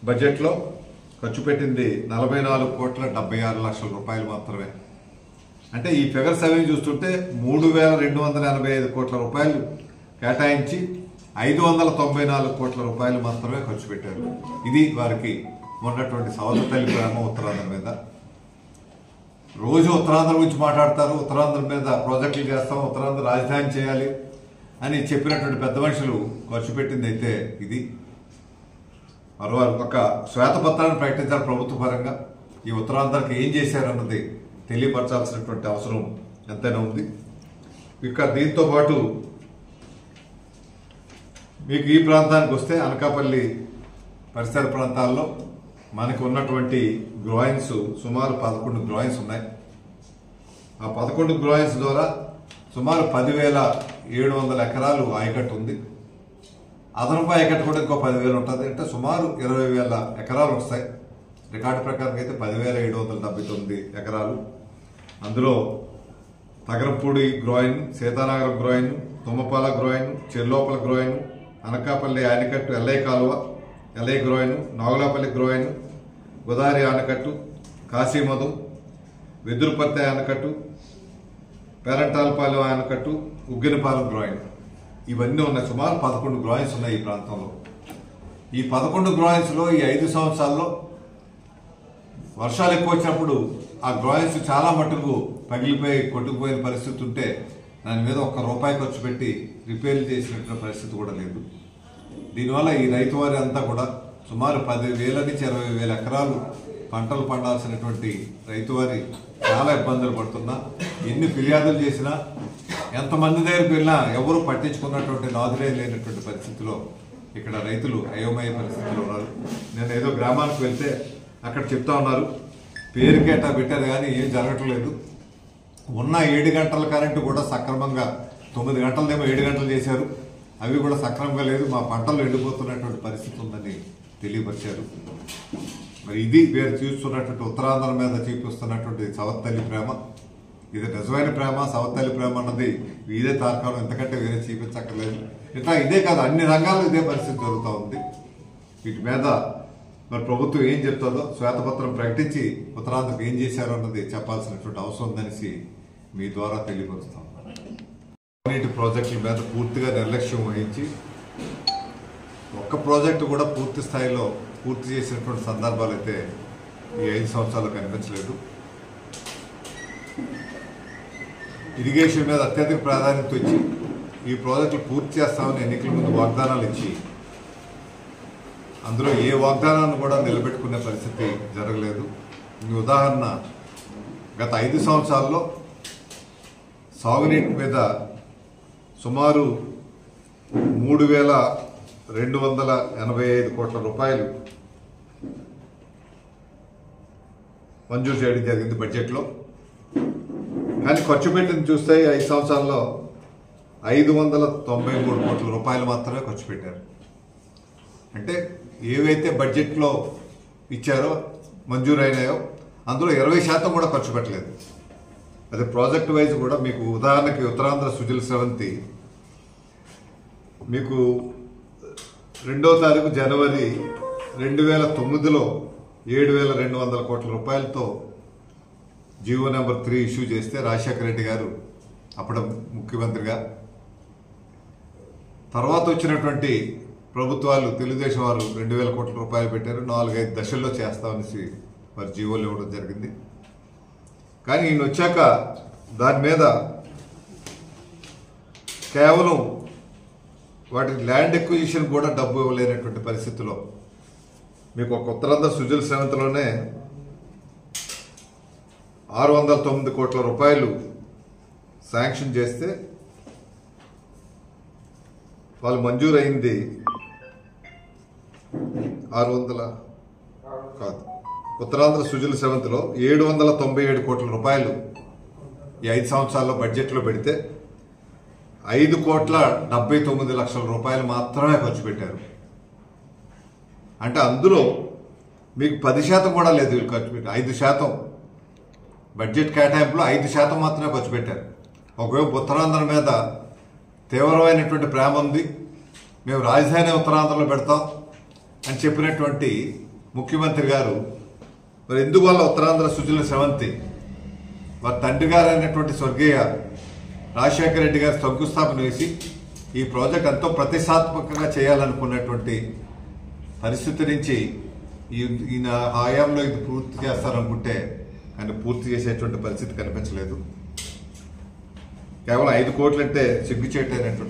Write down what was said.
బడ్జెట్లో ఖర్చు పెట్టింది 44,76,00,000 రూపాయలు మాత్రమే. అంటే ఈ ఫిగర్స్ అవి చూస్తుంటే 3,285 కోట్ల రూపాయలు కేటాయించి 594 కోట్ల రూపాయలు మాత్రమే ఖర్చు పెట్టారు. ఇది వారికి ఉన్నటువంటి సవత తల్లి ప్రేమ ఉత్తరాంధ్ర మీద. రోజు ఉత్తరాంధ్ర గురించి మాట్లాడతారు, ఉత్తరాంధ్ర మీద ప్రాజెక్టులు చేస్తాం, ఉత్తరాంధ్ర రాజధాని చేయాలి అని చెప్పినటువంటి పెద్ద మనుషులు ఖర్చు పెట్టింది అయితే ఇది. మరోవారు ఒక శ్వేతపత్రాన్ని ప్రకటించారు ప్రభుత్వ పరంగా. ఈ ఉత్తరాంధ్రకి ఏం చేశారన్నది తెలియపరచాల్సినటువంటి అవసరం ఎంతైనా ఉంది. ఇక దీంతో పాటు మీకు ఈ ప్రాంతానికి వస్తే అనకాపల్లి పరిసర ప్రాంతాల్లో మనకు ఉన్నటువంటి గ్రోయిన్స్ సుమారు 11 గ్రోయిన్స్ ఉన్నాయి. ఆ 11 గ్రోయిన్స్ ద్వారా సుమారు 10,700 ఎకరాలు ఆయకట్టు ఉంది. అదనపు ఆయకట్టు కూడా ఇంకో 10,000 ఉంటుంది. అంటే సుమారు 20,000 ఎకరాలు వస్తాయి. రికార్డు ప్రకారం అయితే 10,779 ఎకరాలు. అందులో Tagarapudi groyne, Seethanagaram groyne, Tummapala groyne, Cherlopala groyne, Anakapalli ఆనకట్టు, ఎల్ఐ కాలువ, LI groyne, Nagulapalli groyne, Godavari ఆనకట్టు, కాశీమధు, వెదురుపర్తి ఆనకట్టు, పేరంటాలపాలెం ఆనకట్టు, ఉగ్గినపాలెం గ్రోయిన్, ఇవన్నీ ఉన్నాయి. సుమారు 11 గ్రోయిన్స్ ఉన్నాయి ఈ ప్రాంతంలో. ఈ 11 గ్రోయిన్స్లో ఈ 5 సంవత్సరాల్లో వర్షాలు ఎక్కువ వచ్చినప్పుడు ఆ గ్రోయిన్స్ చాలా మట్టుకు పగిలిపోయి కొట్టుకుపోయిన పరిస్థితి ఉంటే దాని మీద ₹1 ఖర్చు పెట్టి రిపేర్లు చేసినటువంటి పరిస్థితి కూడా లేదు. దీనివల్ల ఈ రైతు వారి అంతా కూడా సుమారు 10,000 నుంచి 20,000 ఎకరాలు పంటలు పండాల్సినటువంటి రైతు వారి చాలా ఇబ్బందులు పడుతున్నా, ఎన్ని ఫిర్యాదులు చేసినా, ఎంతమంది దగ్గరికి వెళ్ళినా ఎవరు పట్టించుకున్నటువంటి నాదులే లేనటువంటి పరిస్థితిలో ఇక్కడ రైతులు అయోమయ పరిస్థితిలో ఉన్నారు. నేను ఏదో గ్రామానికి వెళ్తే అక్కడ చెప్తా ఉన్నారు, పేరుకేటా పెట్టారు కానీ ఏం జరగట్లేదు. ఉన్న 7 గంటల కరెంటు కూడా సక్రమంగా 9 గంటలదేమో 7 గంటలు చేశారు, అవి కూడా సక్రమంగా లేదు, మా పంటలు ఎండిపోతున్నటువంటి పరిస్థితి ఉందని తెలియపరిచారు. మరి ఇది వీరు చూస్తున్నటువంటి ఉత్తరాంధ్ర మీద చూపిస్తున్నటువంటి సవత్తల్లి ప్రేమ. ఇది నిజమైన ప్రేమ. సవత్తల్లి ప్రేమ అన్నది వీరే తార్కాలం, ఎంతకంటే వేరే చూపించక్కర్లేదు. ఇట్లా ఇదే కాదు, అన్ని రంగాల్లో ఇదే పరిస్థితి జరుగుతూ ఉంది. వీటి మీద మరి ప్రభుత్వం ఏం చెప్తుందో శ్వేతపత్రం ప్రకటించి ఉత్తరాంధ్రకు ఏం చేశారో అన్నది చెప్పాల్సినటువంటి అవసరం ఉందనేసి మీ ద్వారా తెలియపరుస్తాం. నీటి ప్రాజెక్టుల మీద పూర్తిగా నిర్లక్ష్యం వహించి ఒక్క ప్రాజెక్టు కూడా పూర్తి స్థాయిలో పూర్తి చేసినటువంటి సందర్భాలు అయితే ఈ 5 సంవత్సరాలు కనిపించలేదు. ఇరిగేషన్ మీద అత్యధిక ప్రాధాన్యత ఇచ్చి ఈ ప్రాజెక్టులు పూర్తి చేస్తామని ఎన్నికల ముందు వాగ్దానాలు ఇచ్చి అందులో ఏ వాగ్దానాన్ని కూడా నిలబెట్టుకునే పరిస్థితి జరగలేదు. ఈ ఉదాహరణ, గత 5 సంవత్సరాల్లో సాగునీటి మీద సుమారు 3,285 కోట్ల రూపాయలు మంజూరు చేయడం జరిగింది బడ్జెట్లో. కానీ ఖర్చు పెట్టింది చూస్తే 5 సంవత్సరాల్లో 593 కోట్ల రూపాయలు మాత్రమే ఖర్చు పెట్టారు. అంటే ఏవైతే బడ్జెట్లో ఇచ్చారో మంజూరు అయినాయో అందులో 20% కూడా ఖర్చు పెట్టలేదు. అదే ప్రాజెక్ట్ వైజ్ కూడా మీకు ఉదాహరణకి ఉత్తరాంధ్ర సుజల స్రవంతి మీకు 2వ తారీఖు జనవరి 2009లో 7,200 కోట్ల రూపాయలతో జీవో నెంబర్ 3 ఇష్యూ చేస్తే రాజశేఖర రెడ్డి గారు అప్పుడు ముఖ్యమంత్రిగా, తర్వాత వచ్చినటువంటి ప్రభుత్వాలు తెలుగుదేశం వారు 2,000 కోట్ల రూపాయలు పెట్టారు. 4-5 దశల్లో చేస్తామనేసి వారి జీవోలు ఇవ్వడం జరిగింది. కానీ ఈయన వచ్చాక దాని మీద కేవలం వాటి ల్యాండ్ ఎక్విజిషన్ కూడా డబ్బు ఇవ్వలేనటువంటి పరిస్థితిలో మీకు ఒక ఉత్తరాంధ్ర సుజల స్రవంతిలోనే 609 కోట్ల రూపాయలు శాంక్షన్ చేస్తే వాళ్ళు మంజూరు అయింది 600 కాదు. ఉత్తరాంధ్ర సుజల స్రవంతిలో 797 కోట్ల రూపాయలు ఈ 5 సంవత్సరాల్లో బడ్జెట్లో పెడితే 5,79 లక్షల రూపాయలు మాత్రమే ఖర్చు పెట్టారు. అంటే అందులో మీకు 10% కూడా లేదు వీళ్ళు ఖర్చు పెట్టి. 5% బడ్జెట్ కేటాయింపులో 5% మాత్రమే ఖర్చు పెట్టారు. ఒకవైపు ఉత్తరాంధ్ర మీద తీవ్రమైనటువంటి ప్రేమ ఉంది, మేము రాజధాని ఉత్తరాంధ్రలో పెడతాం అని చెప్పినటువంటి ముఖ్యమంత్రి గారు మరి ఎందువల్ల ఉత్తరాంధ్ర సుజల స్రవంతి వారి తండ్రి గారు అయినటువంటి స్వర్గీయ రాజశేఖర రెడ్డి గారు శంకుస్థాపన వేసి ఈ ప్రాజెక్ట్ ఎంతో ప్రతిష్టాత్మకంగా చేయాలనుకున్నటువంటి పరిస్థితి నుంచి ఈయన హయాంలో ఇది పూర్తి చేస్తారనుకుంటే కానీ పూర్తి చేసేటువంటి పరిస్థితి కనిపించలేదు. కేవలం 5 కోట్లు అంటే సిగ్గుచేటైనటువంటి